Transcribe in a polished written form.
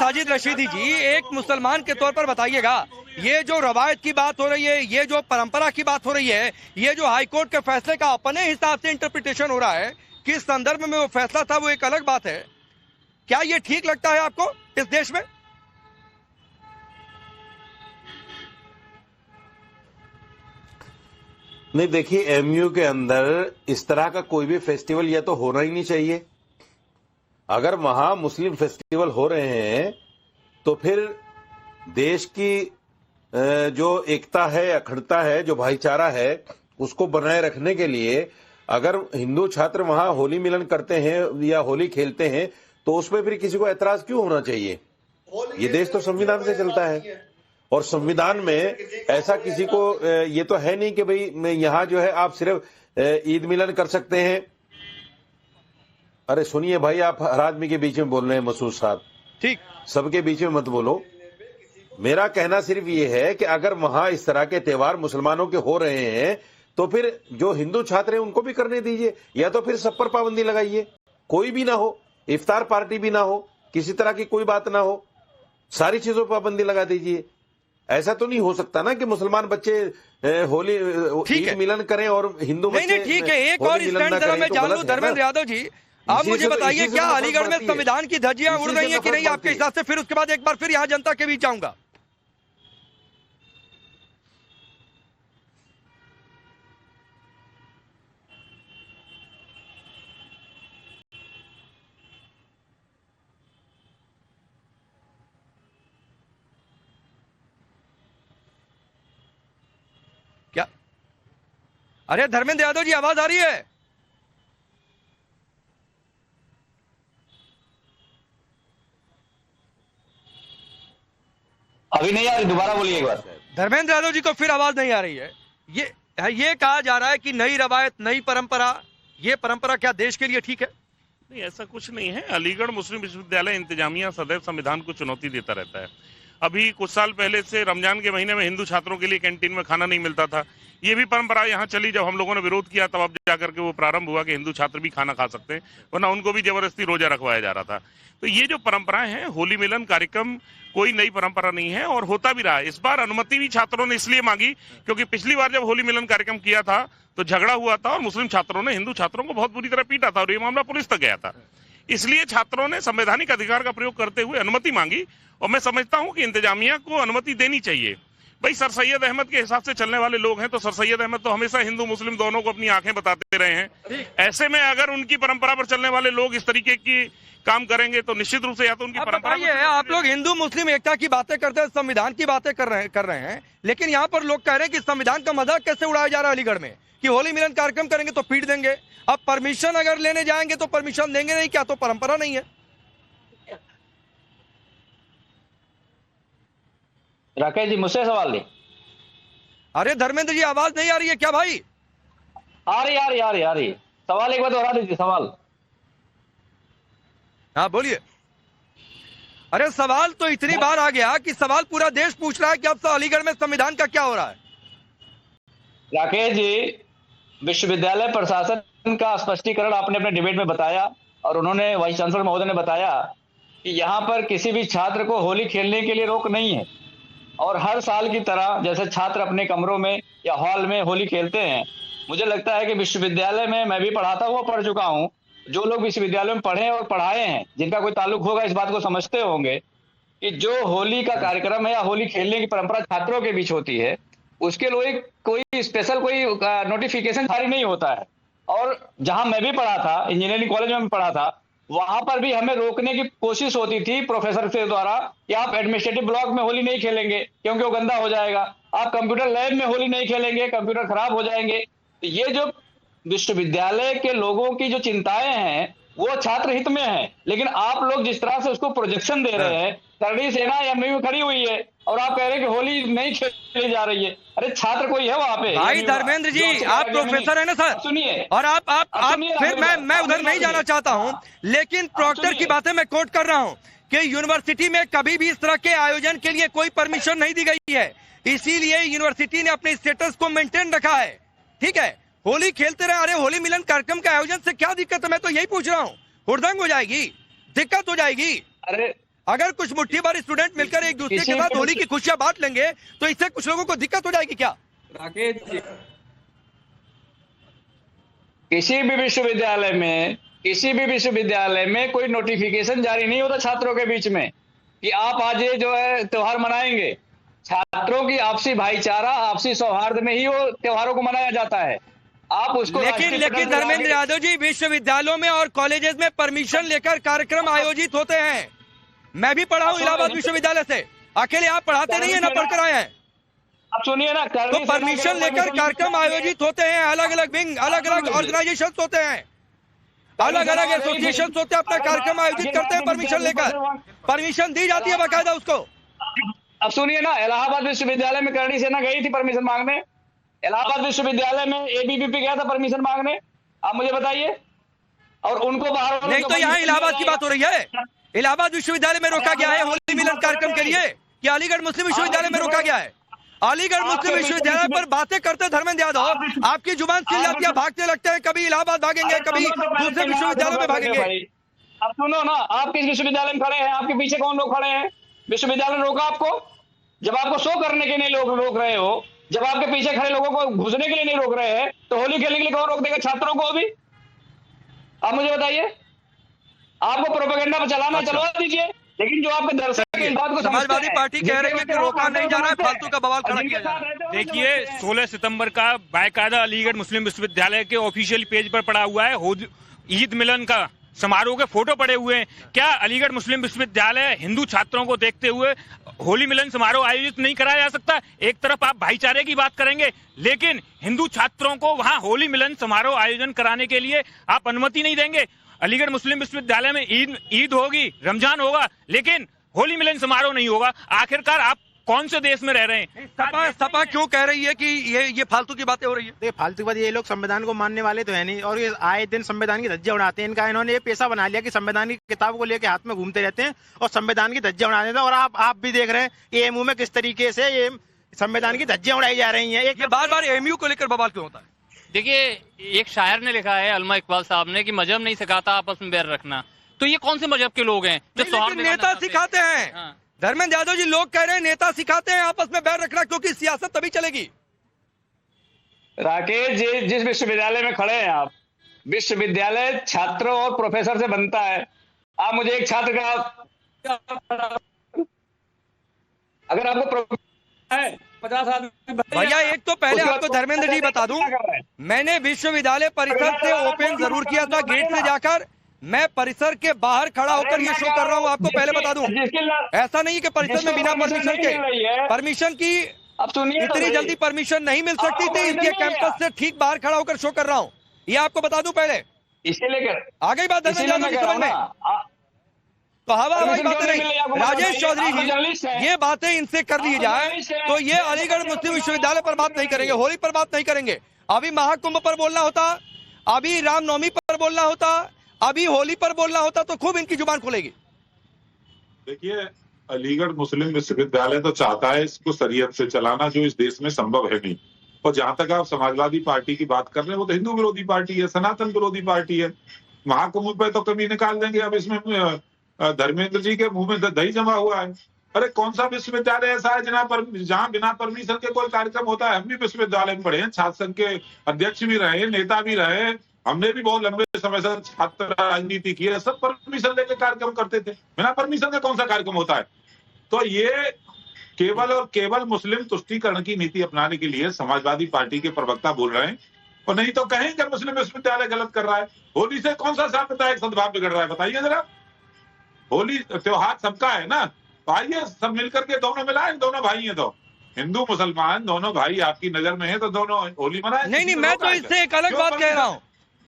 साजिद रशीदी जी, एक मुसलमान के तौर पर बताइएगा, ये जो रवायत की बात हो रही है, ये जो परंपरा की बात हो रही है, ये जो हाईकोर्ट के फैसले का अपने हिसाब से इंटरप्रिटेशन हो रहा है, किस संदर्भ में वो फैसला था वो एक अलग बात है। क्या ये ठीक लगता है आपको इस देश में? नहीं, देखिए, एमयू के अंदर इस तरह का कोई भी फेस्टिवल या तो होना ही नहीं चाहिए। अगर वहां मुस्लिम फेस्टिवल हो रहे हैं तो फिर देश की जो एकता है, अखंडता है, जो भाईचारा है, उसको बनाए रखने के लिए अगर हिंदू छात्र वहां होली मिलन करते हैं या होली खेलते हैं तो उसमें फिर किसी को ऐतराज क्यों होना चाहिए? ये देश तो संविधान से चलता है और संविधान में ऐसा किसी को ये तो है नहीं कि भाई यहाँ जो है आप सिर्फ ईद मिलन कर सकते हैं। अरे सुनिए भाई, आप हर आदमी के बीच में बोल रहे हैं मसूद साहब, ठीक, सबके बीच में मत बोलो। मेरा कहना सिर्फ ये है कि अगर वहां इस तरह के त्योहार मुसलमानों के हो रहे हैं तो फिर जो हिंदू छात्र हैं उनको भी करने दीजिए, या तो फिर सब पर पाबंदी लगाइए, कोई भी ना हो, इफ्तार पार्टी भी ना हो, किसी तरह की कोई बात ना हो, सारी चीजों पर पाबंदी लगा दीजिए। ऐसा तो नहीं हो सकता ना कि मुसलमान बच्चे होली ईद मिलन करें और हिंदू बच्चे नहीं, ठीक है। एक और स्टैंड जरा मैं जान लूं, धर्मेंद्र यादव जी, आप मुझे बताइए, क्या अलीगढ़ में संविधान की धज्जियां उड़ रही हैं कि नहीं आपके हिसाब से? फिर उसके बाद एक बार फिर यहां जनता के बीच जाऊंगा। क्या? अरे धर्मेंद्र यादव जी, आवाज आ रही है? अभी नहीं आ रही, दोबारा बोलिए एक बार। धर्मेंद्र यादव जी को फिर आवाज नहीं आ रही है। ये कहा जा रहा है कि नई रवायत, नई परंपरा, ये परंपरा क्या देश के लिए ठीक है? नहीं, ऐसा कुछ नहीं है। अलीगढ़ मुस्लिम विश्वविद्यालय इंतजामिया सदैव संविधान को चुनौती देता रहता है। अभी कुछ साल पहले से रमजान के महीने में हिंदू छात्रों के लिए कैंटीन में खाना नहीं मिलता था। ये भी परंपरा यहाँ चली। जब हम लोगों ने विरोध किया तब अब जाकर के वो प्रारंभ हुआ कि हिंदू छात्र भी खाना खा सकते हैं, वरना उनको भी जबरदस्ती रोजा रखवाया जा रहा था। तो ये जो परंपराएं हैं, होली मिलन कार्यक्रम कोई नई परंपरा नहीं है और होता भी रहा है। इस बार अनुमति भी छात्रों ने इसलिए मांगी क्योंकि पिछली बार जब होली मिलन कार्यक्रम किया था तो झगड़ा हुआ था और मुस्लिम छात्रों ने हिंदू छात्रों को बहुत बुरी तरह पीटा था और ये मामला पुलिस तक गया था। इसलिए छात्रों ने संवैधानिक अधिकार का प्रयोग करते हुए अनुमति मांगी और मैं समझता हूं कि इंतजामिया को अनुमति देनी चाहिए। भाई, सर सैयद अहमद के हिसाब से चलने वाले लोग हैं तो सर सैयद अहमद तो हमेशा हिंदू मुस्लिम दोनों को अपनी आंखें बताते रहे हैं। ऐसे में अगर उनकी परंपरा पर चलने वाले लोग इस तरीके की काम करेंगे तो निश्चित रूप से या तो उनकी परंपरा। आप लोग हिंदू मुस्लिम एकता की बातें करते हैं, संविधान की बातें कर रहे हैं, लेकिन यहाँ पर लोग कह रहे हैं कि संविधान का मजाक कैसे उड़ाया जा रहा है अलीगढ़ में, कि होली मिलन कार्यक्रम करेंगे तो पीट देंगे। अब परमिशन अगर लेने जाएंगे तो परमिशन देंगे नहीं, क्या तो परंपरा नहीं है? राकेश जी, मुझसे सवाल नहीं। अरे धर्मेंद्र जी, आवाज नहीं आ रही है क्या भाई? आ रही। सवाल एक बार दोहरा दीजिए सवाल। हाँ बोलिए। अरे सवाल तो इतनी बार आ गया कि सवाल पूरा देश पूछ रहा है कि अब तो अलीगढ़ में संविधान का क्या हो रहा है। राकेश जी, विश्वविद्यालय प्रशासन का स्पष्टीकरण आपने अपने डिबेट में बताया और उन्होंने वाइस चांसलर महोदय ने बताया कि यहाँ पर किसी भी छात्र को होली खेलने के लिए रोक नहीं है और हर साल की तरह जैसे छात्र अपने कमरों में या हॉल में होली खेलते हैं। मुझे लगता है कि विश्वविद्यालय में मैं भी पढ़ाता हुआ पढ़ चुका हूँ। जो लोग विश्वविद्यालय में पढ़े और पढ़ाए हैं, जिनका कोई ताल्लुक होगा, इस बात को समझते होंगे कि जो होली का कार्यक्रम है या होली खेलने की परंपरा छात्रों के बीच होती है, उसके लिए कोई स्पेशल कोई नोटिफिकेशन जारी नहीं होता है। और जहां मैं भी पढ़ा था, इंजीनियरिंग कॉलेज में भी पढ़ा था, वहां पर भी हमें रोकने की कोशिश होती थी प्रोफेसर के द्वारा कि आप एडमिनिस्ट्रेटिव ब्लॉक में होली नहीं खेलेंगे क्योंकि वो गंदा हो जाएगा, आप कंप्यूटर लैब में होली नहीं खेलेंगे, कंप्यूटर खराब हो जाएंगे। ये जो विश्वविद्यालय के लोगों की जो चिंताएं हैं वो छात्र हित में है, लेकिन आप लोग जिस तरह से उसको प्रोजेक्शन दे रहे हैं, करणी सेना एमयू में खड़ी हुई है और आप कह रहे हैं कि होली नहीं खेली जा रही है। अरे छात्र कोई है वहां पे? भाई धर्मेंद्र जी, आप प्रोफेसर है ना सर? सुनिए, और आप फिर मैं उधर नहीं जाना चाहता हूं, लेकिन प्रॉक्टर की बातें मैं कोट कर रहा हूं कि यूनिवर्सिटी में कभी भी इस तरह के आयोजन के लिए कोई परमिशन नहीं दी गई है, इसीलिए यूनिवर्सिटी ने अपने स्टेटस को मेंटेन रखा है। ठीक है, होली खेलते रहे। अरे होली मिलन कार्यक्रम के आयोजन से क्या दिक्कत है? मैं तो यही पूछ रहा हूँ। हुड़दंग हो जाएगी, दिक्कत हो जाएगी। अगर कुछ मुट्ठी भर स्टूडेंट मिलकर एक दूसरे के साथ होली की खुशियां बांट लेंगे तो इससे कुछ लोगों को दिक्कत हो जाएगी क्या? राकेश जी, किसी भी विश्वविद्यालय में कोई नोटिफिकेशन जारी नहीं होता छात्रों के बीच में कि आप आज ये जो है त्योहार मनाएंगे। छात्रों की आपसी भाईचारा, आपसी सौहार्द में ही वो त्योहारों को मनाया जाता है। आप उसको लेकिन धर्मेंद्र यादव जी, विश्वविद्यालयों में और कॉलेजेस में परमिशन लेकर कार्यक्रम आयोजित होते हैं। मैं भी पढ़ा हूँ इलाहाबाद विश्वविद्यालय से। अकेले आप पढ़ाते नहीं है ना, पढ़कर आए हैं। अब सुनिए ना, तो परमिशन लेकर कार्यक्रम आयोजित होते हैं। अलग अलग विंग, अलग अलग ऑर्गेनाइजेशन होते हैं, अलग अलग एसोसिएशन होते हैं, अपना कार्यक्रम आयोजित करते हैं परमिशन लेकर। परमिशन दी जाती है बाकायदा उसको। अब सुनिए ना, इलाहाबाद विश्वविद्यालय में करणी सेना गई थी परमिशन मांगने। इलाहाबाद विश्वविद्यालय में एबीवीपी गया था परमिशन मांगने। आप मुझे बताइए। और उनको बाहर नहीं, तो यहाँ इलाहाबाद की बात हो रही है। इलाहाबाद विश्वविद्यालय में रोका गया है होली मिलन कार्यक्रम के लिए कि अलीगढ़ मुस्लिम विश्वविद्यालय में रोका गया है? अलीगढ़ मुस्लिम विश्वविद्यालय पर बातें करते धर्मेंद्र यादव, आपकी जुबान सिल जाती है, भागते लगते हैं। कभी इलाहाबाद भागेंगे, कभी दूसरे विश्वविद्यालय में भागेंगे। अब सुनो ना, आप किस विश्वविद्यालय में खड़े हैं? आपके पीछे कौन लोग खड़े हैं? विश्वविद्यालय ने रोका आपको? जब आपको शो करने के लिए लोग रोक रहे हो, जब आपके पीछे खड़े लोगों को घुसने के लिए नहीं रोक रहे हैं, तो होली खेलने के लिए कौन रोक देगा छात्रों को? अभी आप मुझे बताइए। आपको प्रोपेगेंडा पर चलाना चलवा दीजिए, लेकिन जो आपके दर्शक इस बात को समाजवादी पार्टी कह रही है कि रोका नहीं जा रहा है, फालतू का बवाल खड़ा किया जा रहा है। देखिए, 16 सितंबर का बाकायदा अलीगढ़ मुस्लिम विश्वविद्यालय के ऑफिशियल पेज पर पड़ा हुआ है ईद मिलन का समारोह के फोटो पड़े हुए हैं। क्या अलीगढ़ मुस्लिम विश्वविद्यालय हिंदू छात्रों को देखते हुए होली मिलन समारोह आयोजित नहीं कराया जा सकता? एक तरफ आप भाईचारे की बात करेंगे, लेकिन हिंदू छात्रों को वहां होली मिलन समारोह आयोजन कराने के लिए आप अनुमति नहीं देंगे। अलीगढ़ मुस्लिम विश्वविद्यालय में ईद होगी, रमजान होगा, लेकिन होली मिलन समारोह नहीं होगा। आखिरकार आप कौन से देश में रह रहे हैं? सपा क्यों कह रही है कि ये फालतू की बातें हो रही है? फालतू की बात, ये लोग संविधान को मानने वाले तो है नहीं, और ये आए दिन संविधान की धज्जियां उड़ाते हैं। इनका इन्होंने ये पेशा बना लिया कि संविधान की किताब को लेकर हाथ में घूमते रहते हैं और संविधान की धज्जियां उड़ा देते हैं। और आप भी देख रहे हैं एएमयू में किस तरीके से ये संविधान की धज्जियां उड़ाई जा रही है। ये बार बार एएमयू को लेकर बवाल क्यों होता है? देखिए, एक शायर ने लिखा है, अल्मा इकबाल साहब ने, कि मजहब नहीं सिखाता आपस में बैर रखना। तो ये कौन से मजहब के लोग हैं जो नेता सिखाते हैं? हाँ। धर्मेंद्र यादव जी, लोग कह रहे हैं नेता सिखाते हैं आपस में बैर रखना, क्योंकि सियासत तभी चलेगी। राकेश जी, जिस विश्वविद्यालय में खड़े हैं आप, विश्वविद्यालय छात्रों और प्रोफेसर से बनता है। आप मुझे एक छात्र का, अगर आपको 50 आदमी भैया, एक तो पहले आपको धर्मेंद्र जी बता दूं, मैंने विश्वविद्यालय परिसर से ओपन जरूर किया था गेट से जाकर। मैं परिसर के बाहर खड़ा होकर ये शो कर रहा हूं, आपको पहले बता दूं। ऐसा नहीं कि परिसर में बिना परमिशन के, परमिशन की इतनी जल्दी परमिशन नहीं मिल सकती थी, इसलिए कैंपस से ठीक बाहर खड़ा होकर शो कर रहा हूं। ये आपको बता दूं पहले। इसे लेकर आ गई बात धर्मेंद्र यादव की समझ में? तो हवाई बातें नहीं। राजेश चौधरी जी, ये बातें इनसे कर ली जाए तो ये अलीगढ़ मुस्लिम विश्वविद्यालय पर बात नहीं करेंगे, होली पर बात नहीं करेंगे। अभी महाकुंभ पर बोलना होता, अभी रामनवमी पर बोलना होता, अभी होली पर बोलना होता, तो खूब इनकी जुबान खुलेगी। देखिए, अलीगढ़ मुस्लिम विश्वविद्यालय तो चाहता है इसको शरीयत से चलाना, जो इस देश में संभव है नहीं। और जहां तक आप समाजवादी पार्टी की बात कर रहे हैं, वो तो हिंदू विरोधी पार्टी है, सनातन विरोधी पार्टी है। महाकुंभ पे तो कभी निकाल देंगे। अब इसमें धर्मेंद्र जी के मुंह में दही जमा हुआ है। अरे कौन सा विश्वविद्यालय ऐसा है जहां बिना परमिशन के कोई कार्यक्रम होता है? हम भी विश्वविद्यालय में पढ़े हैं, छात्र संघ के अध्यक्ष भी रहे, नेता भी रहे, हमने भी बहुत लंबे समय से छात्र राजनीति की है। सब परमिशन लेके कार्यक्रम करते थे। बिना परमिशन के कौन सा कार्यक्रम होता है? तो ये केवल और केवल मुस्लिम तुष्टीकरण की नीति अपनाने के लिए समाजवादी पार्टी के प्रवक्ता बोल रहे हैं, और नहीं तो कहें कि मुस्लिम विश्वविद्यालय गलत कर रहा है। होली से कौन सा सांप्रदायिक सद्भाव बिगड़ रहा है, बताइए जरा। होली त्योहार सबका है ना, तो आइए सब मिलकर के दोनों मिलाएं, दोनों भाई हैं, तो हिंदू मुसलमान दोनों भाई आपकी नजर में है, तो दोनों होली मनाएं। नहीं, मैं तो इससे एक अलग बात कह रहा हूँ।